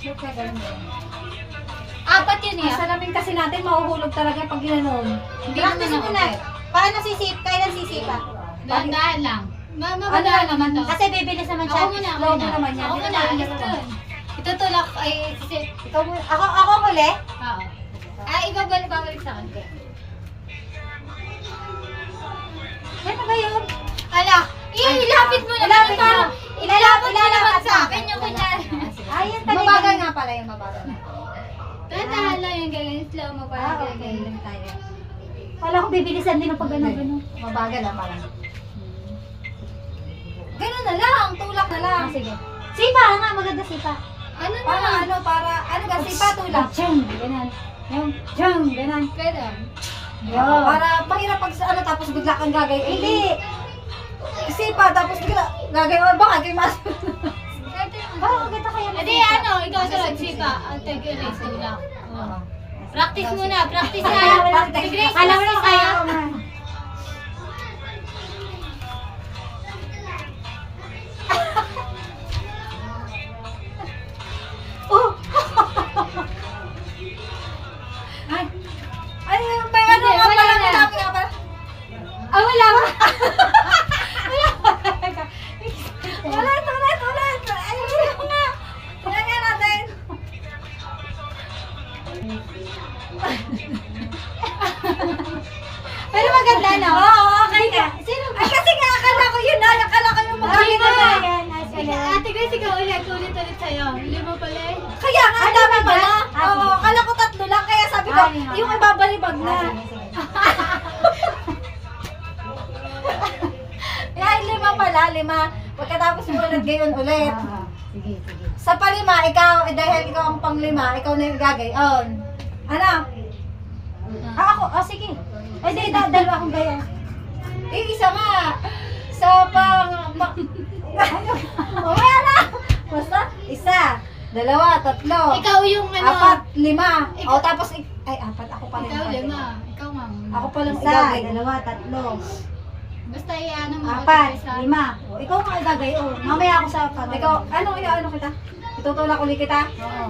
Look ka ganun. Apat yun eh. Ang salamin kasi natin mahuhulog talaga pag ginanon. Hindi Practice naman mo ako. na. Paano sisip? Kailan sisipa? Dahan-dahan lang. Ano Mababa naman to. Kasi bibilis naman siya. Ako muna, ako Slow muna. mo naman yan. Ako Hindi muna, naman alis ganun. dun. Itutulak ay sisip. Ikaw mo. Ako muli? Oo. Ay, babalik sa akin. Ano ba yun? Ala, ilapit mo naman. Ilapit mo. Parang ilalapit mo naman Ilalapit sa mo. akin yung kunyari. Ayun talaga. Mabagal nga pala yung mabagal. Dahan-dahan lang yung ganyan. Slow mo pa. Ah, okay. Lang tayo. Wala ko bibilisan din ng pag gano'n. Mabagal lang pala. Ganun na lang, tulak na lang. Sige. Sipa nga, maganda sipa. Ano Para na? ano kasi patulak. Chang, ganun. Yung, chang, ganun. Pwede. Para mahirap pag sa ano tapos bigla kang gagay. Hindi. Isipa tapos bigla gagay mo baka kay mas. Pwede. Parang maganda kaya. Edi ano, ikaw sunod, sipa. Ang tag-erase tulak. Practice muna, practice na. Grace, Alam mo practice kaya na. ako man. Oh. Ay. Ay, may ano Hindi, nga wala pala na. nilapit nga pala. Ah, wala ba? Ulit. Ay, wala nga. Wala nga natin. Pero maganda, no? Oo, okay ka. Sino Ay, kasi nga akala ko yun na. Akala ko yung magagay na Lima. na. Yan, ay, sige. Ate Grace, ikaw ulit sa'yo. Lima pala eh. Kaya nga, ang dami pala. Ah, Oo, sige. akala ko tatlo lang. Kaya sabi ko, Ah, lima. yung ibabalibag na. Ah, sige, sige. Kaya lima pala, lima. Pagkatapos mo ulit gayon ulit. Ah, sige, sige. Sa palima, ikaw, dahil ikaw ang panglima, ikaw na yung gagayon. Ano? Ako, sige. Ay, di, dalawa akong gaya. Eh, isa nga. Sa Mamaya na. Basta, isa, dalawa, tatlo, Ikaw yung ano. apat, lima. Ikaw- O, tapos, ay, apat, ako pa rin. Ikaw lima. Ikaw nga. Ako pa lang Isa, igagay. dalawa, tatlo, Basta i-ano mo. apat, Ate Grace, lima. O, ikaw nga igagay. O, mamaya ako sa pag- Ikaw, ano kita? Itutulak ulit kita? Oo.